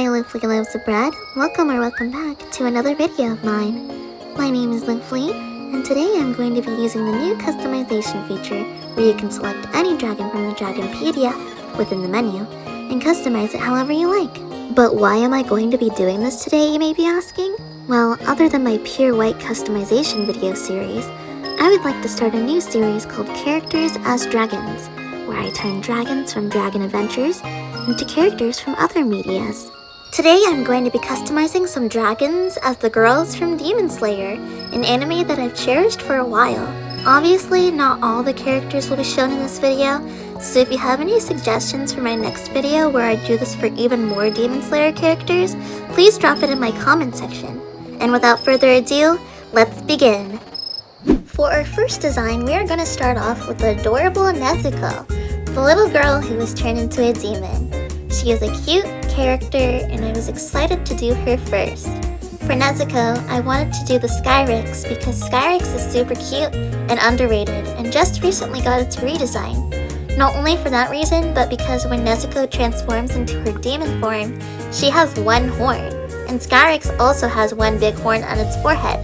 Hi Loaflie loaves of bread, welcome back to another video of mine. My name is Loaflie, and today I'm going to be using the new customization feature where you can select any dragon from the Dragonpedia within the menu and customize it however you like. But why am I going to be doing this today, you may be asking? Well, other than my pure white customization video series, I would like to start a new series called Characters as Dragons, where I turn dragons from Dragon Adventures into characters from other medias. Today I'm going to be customizing some dragons as the girls from Demon Slayer, an anime that I've cherished for a while. Obviously, not all the characters will be shown in this video, so if you have any suggestions for my next video where I do this for even more Demon Slayer characters, please drop it in my comment section. And without further ado, let's begin! For our first design, we are going to start off with the adorable Nezuko, the little girl who was turned into a demon. She is a cute character and I was excited to do her first. For Nezuko, I wanted to do the Skyrex because Skyrex is super cute and underrated and just recently got its redesign. Not only for that reason, but because when Nezuko transforms into her demon form, she has one horn, and Skyrex also has one big horn on its forehead.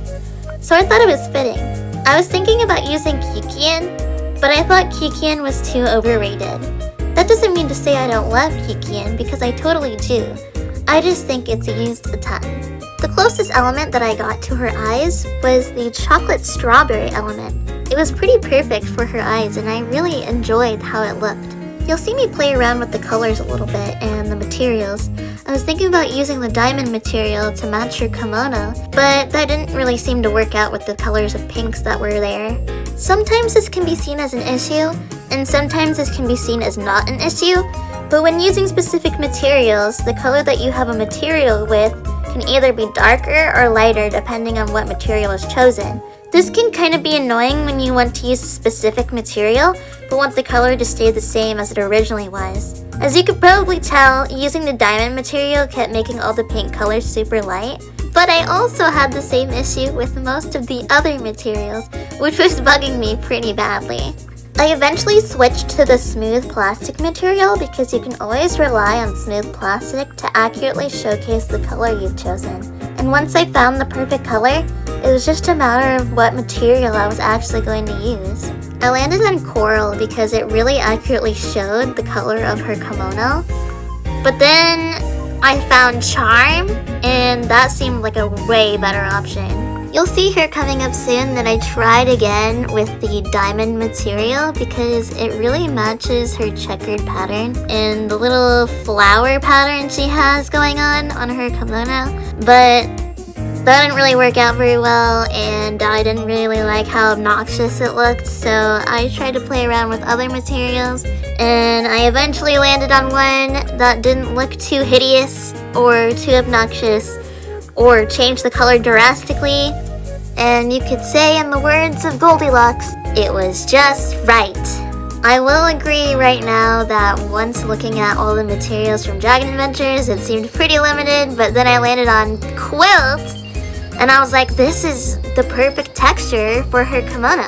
So I thought it was fitting. I was thinking about using Kikian, but I thought Kikian was too overrated. That doesn't mean to say I don't love Kikian, because I totally do. I just think it's used a ton. The closest element that I got to her eyes was the chocolate strawberry element. It was pretty perfect for her eyes and I really enjoyed how it looked. You'll see me play around with the colors a little bit and the materials. I was thinking about using the diamond material to match her kimono, but that didn't really seem to work out with the colors of pinks that were there. Sometimes this can be seen as an issue, and sometimes this can be seen as not an issue, but when using specific materials, the color that you have a material with can either be darker or lighter depending on what material is chosen. This can kind of be annoying when you want to use a specific material, but want the color to stay the same as it originally was. As you could probably tell, using the diamond material kept making all the pink colors super light, but I also had the same issue with most of the other materials, which was bugging me pretty badly. I eventually switched to the smooth plastic material because you can always rely on smooth plastic to accurately showcase the color you've chosen. And once I found the perfect color, it was just a matter of what material I was actually going to use. I landed on coral because it really accurately showed the color of her kimono, but then I found charm, and that seemed like a way better option. You'll see here coming up soon that I tried again with the diamond material because it really matches her checkered pattern and the little flower pattern she has going on her kimono, but that didn't really work out very well and I didn't really like how obnoxious it looked, so I tried to play around with other materials and I eventually landed on one that didn't look too hideous or too obnoxious or change the color drastically, and you could say in the words of Goldilocks, it was just right. I will agree right now that once looking at all the materials from Dragon Adventures, it seemed pretty limited, but then I landed on Quilt, and I was like, this is the perfect texture for her kimono.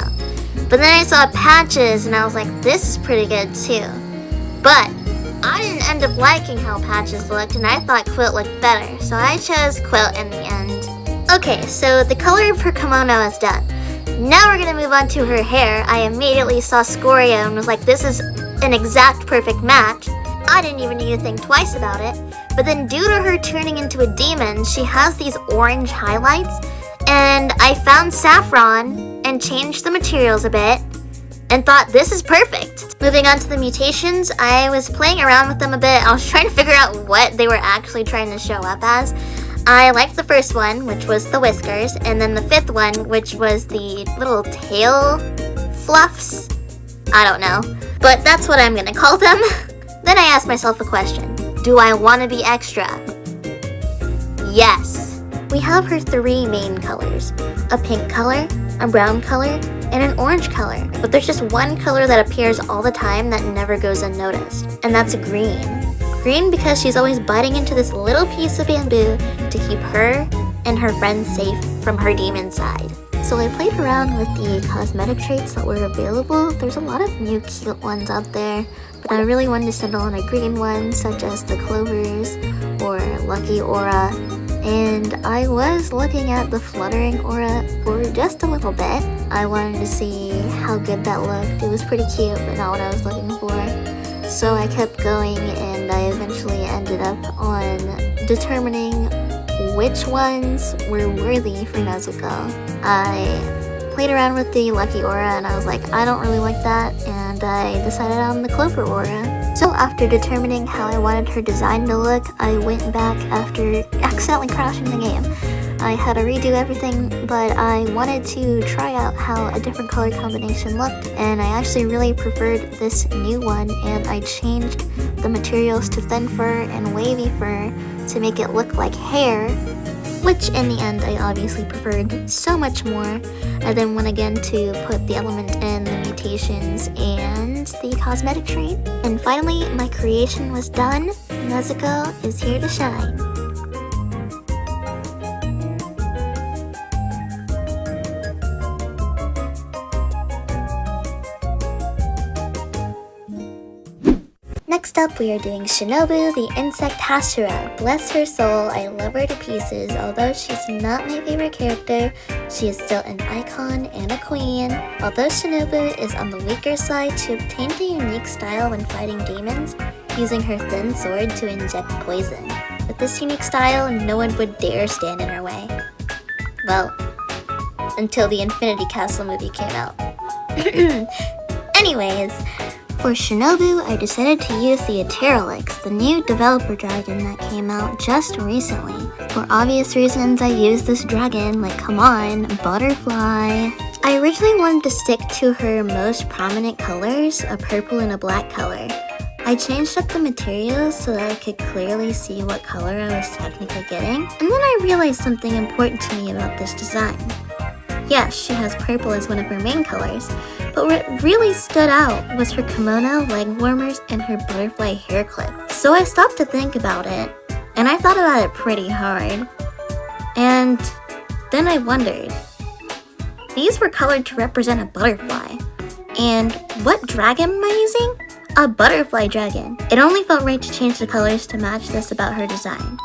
But then I saw Patches, and I was like, this is pretty good too. But I didn't end up liking how Patches looked, and I thought Quilt looked better, so I chose Quilt in the end. Okay, so the color of her kimono is done. Now we're gonna move on to her hair. I immediately saw Scoria and was like, this is an exact perfect match. I didn't even need to think twice about it. But then due to her turning into a demon, she has these orange highlights, and I found saffron and changed the materials a bit and thought this is perfect. Moving on to the mutations, I was playing around with them a bit. I was trying to figure out what they were actually trying to show up as. I liked the first one, which was the whiskers, and then the fifth one, which was the little tail fluffs. I don't know, but that's what I'm gonna call them. Then I asked myself a question. Do I want to be extra? Yes. We have her three main colors. A pink color, a brown color, and an orange color. But there's just one color that appears all the time that never goes unnoticed, and that's green. Green because she's always biting into this little piece of bamboo to keep her and her friends safe from her demon side. So I played around with the cosmetic traits that were available. There's a lot of new cute ones out there, but I really wanted to settle on a green one, such as the Clovers or Lucky Aura. And I was looking at the Fluttering Aura for just a little bit. I wanted to see how good that looked. It was pretty cute, but not what I was looking for. So I kept going, and I eventually ended up on determining which ones were worthy for Nezuko. I played around with the Lucky Aura, and I was like, I don't really like that, and I decided on the Clover Aura. So after determining how I wanted her design to look, I went back after accidentally crashing the game. I had to redo everything, but I wanted to try out how a different color combination looked, and I actually really preferred this new one, and I changed the materials to thin fur and wavy fur to make it look like hair, which in the end I obviously preferred so much more. I then went again to put the element in, the mutations, and the cosmetic trait. And finally, my creation was done. Nezuko is here to shine. Next up, we are doing Shinobu, the insect Hashira. Bless her soul, I love her to pieces. Although she's not my favorite character, she is still an icon and a queen. Although Shinobu is on the weaker side, she obtained a unique style when fighting demons, using her thin sword to inject poison. With this unique style, no one would dare stand in her way. Well, until the Infinity Castle movie came out. Anyways, for Shinobu, I decided to use the Aterolix, the new developer dragon that came out just recently. For obvious reasons, I used this dragon, like come on, butterfly. I originally wanted to stick to her most prominent colors, a purple and a black color. I changed up the materials so that I could clearly see what color I was technically getting, and then I realized something important to me about this design. Yes, she has purple as one of her main colors, but what really stood out was her kimono, leg warmers, and her butterfly hair clip. So I stopped to think about it, and I thought about it pretty hard. And then I wondered, these were colored to represent a butterfly. And what dragon am I using? A butterfly dragon. It only felt right to change the colors to match this about her design.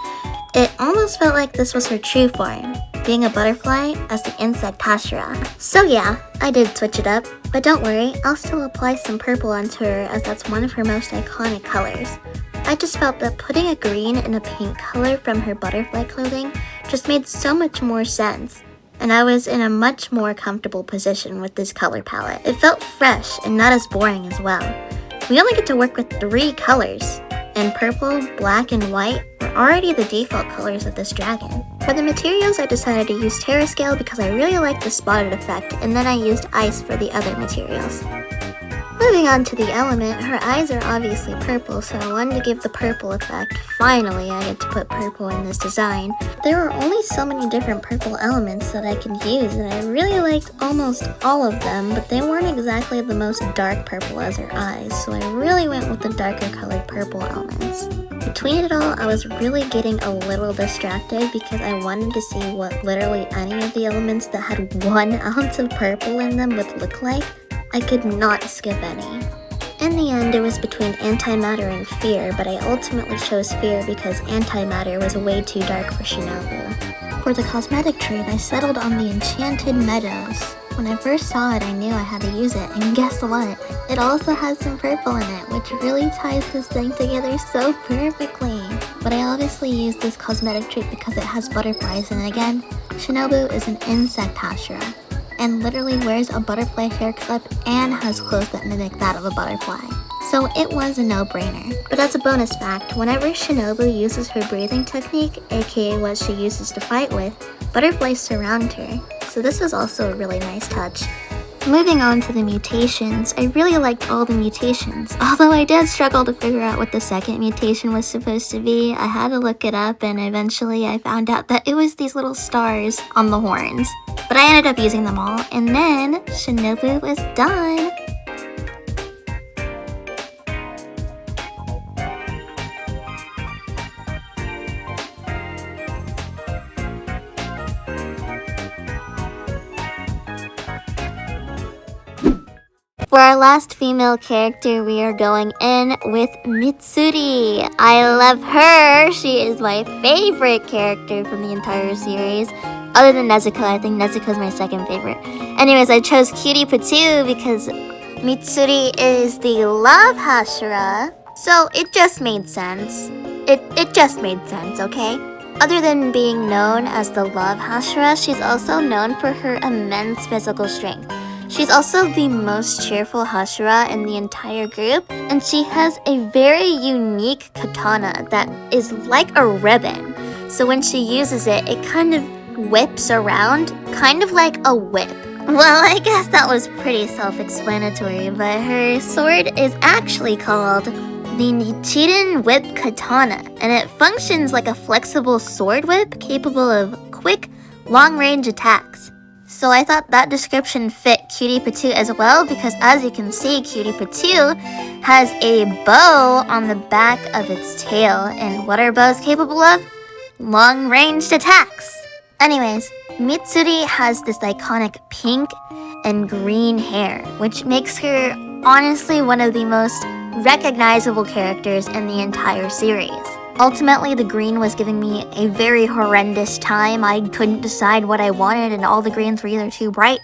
It almost felt like this was her true form, being a butterfly as the insect Hashira. So yeah, I did switch it up, but don't worry, I'll still apply some purple onto her as that's one of her most iconic colors. I just felt that putting a green and a pink color from her butterfly clothing just made so much more sense, and I was in a much more comfortable position with this color palette. It felt fresh and not as boring as well. We only get to work with 3 colors, and purple, black, and white were already the default colors of this dragon. For the materials, I decided to use Terrascale because I really liked the spotted effect, and then I used ice for the other materials. Moving on to the element, her eyes are obviously purple, so I wanted to give the purple effect. Finally, I get to put purple in this design. There were only so many different purple elements that I could use, and I really liked almost all of them, but they weren't exactly the most dark purple as her eyes, so I really went with the darker colored purple elements. Between it all, I was really getting a little distracted because I wanted to see what literally any of the elements that had 1 ounce of purple in them would look like. I could not skip any. In the end, it was between Antimatter and Fear, but I ultimately chose Fear because Antimatter was way too dark for Shinobu. For the cosmetic trait, I settled on the Enchanted Meadows. When I first saw it, I knew I had to use it, and guess what? It also has some purple in it, which really ties this thing together so perfectly. But I obviously used this cosmetic trait because it has butterflies, and again, Shinobu is an insect Hashira, and literally wears a butterfly hair clip and has clothes that mimic that of a butterfly. So it was a no-brainer. But as a bonus fact, whenever Shinobu uses her breathing technique, aka what she uses to fight with, butterflies surround her. So this was also a really nice touch. Moving on to the mutations, I really liked all the mutations. Although I did struggle to figure out what the second mutation was supposed to be, I had to look it up, and eventually I found out that it was these little stars on the horns. But I ended up using them all, and then Shinobu was done. For our last female character, we are going in with Mitsuri. I love her. She is my favorite character from the entire series. Other than Nezuko, I think Nezuko is my second favorite. Anyways, I chose Cutie Patoo because Mitsuri is the love Hashira. So it just made sense. It just made sense, okay? Other than being known as the love Hashira, she's also known for her immense physical strength. She's also the most cheerful Hashira in the entire group, and she has a very unique katana that is like a ribbon. So when she uses it, it kind of whips around, kind of like a whip. Well, I guess that was pretty self-explanatory, but her sword is actually called the Nichiren Whip Katana, and it functions like a flexible sword whip capable of quick, long-range attacks. So I thought that description fit Cutie Patoo as well, because as you can see, Cutie Patoo has a bow on the back of its tail, and what are bows capable of? Long-ranged attacks! Anyways, Mitsuri has this iconic pink and green hair, which makes her honestly one of the most recognizable characters in the entire series. Ultimately, the green was giving me a very horrendous time. I couldn't decide what I wanted, and all the greens were either too bright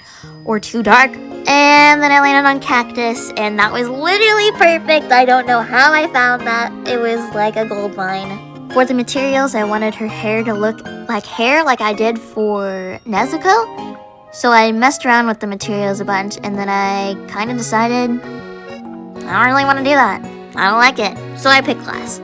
or too dark. And then I landed on cactus, and that was literally perfect. I don't know how I found that. It was like a gold mine. For the materials, I wanted her hair to look like hair like I did for Nezuko. So I messed around with the materials a bunch, and then I kind of decided I don't really want to do that. I don't like it. So I picked glass.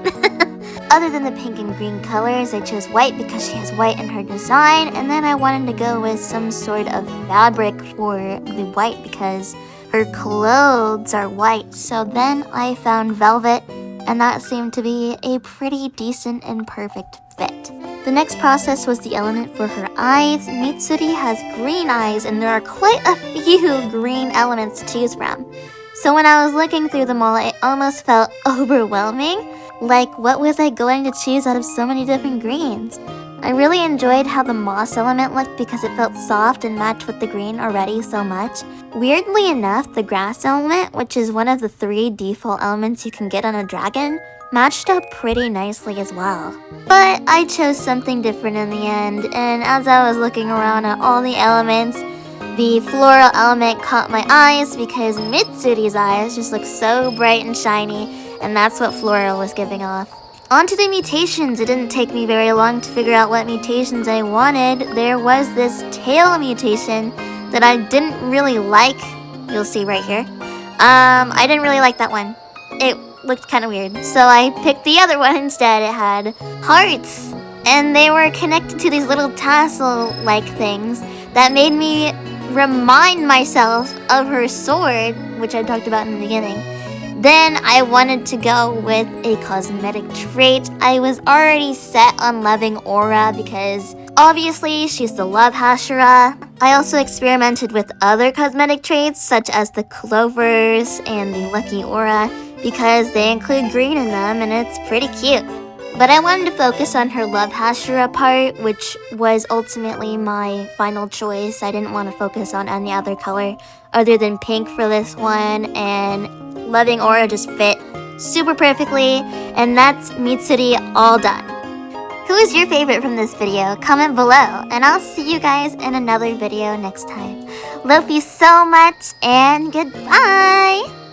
Other than the pink and green colors, I chose white because she has white in her design, and then I wanted to go with some sort of fabric for the white because her clothes are white. So then I found velvet, and that seemed to be a pretty decent and perfect fit. The next process was the element for her eyes. Mitsuri has green eyes, and there are quite a few green elements to choose from. So when I was looking through them all, it almost felt overwhelming. Like, what was I going to choose out of so many different greens? I really enjoyed how the moss element looked because it felt soft and matched with the green already so much. Weirdly enough, the grass element, which is one of the 3 default elements you can get on a dragon, matched up pretty nicely as well. But I chose something different in the end, and as I was looking around at all the elements, the floral element caught my eyes because Mitsuri's eyes just look so bright and shiny, and that's what floral was giving off. On to the mutations. It didn't take me very long to figure out what mutations I wanted. There was this tail mutation that I didn't really like. You'll see right here. I didn't really like that one. It looked kind of weird. So I picked the other one instead. It had hearts, and they were connected to these little tassel-like things that made me remind myself of her sword, which I talked about in the beginning. Then I wanted to go with a cosmetic trait. I was already set on loving Aura because obviously she's the love Hashira. I also experimented with other cosmetic traits such as the clovers and the lucky Aura because they include green in them and it's pretty cute. But I wanted to focus on her love Hashira part, which was ultimately my final choice. I didn't want to focus on any other color other than pink for this one, and loving Aura just fit super perfectly, and that's Mitsuri all done. Who is your favorite from this video? Comment below, and I'll see you guys in another video next time. Love you so much, and goodbye!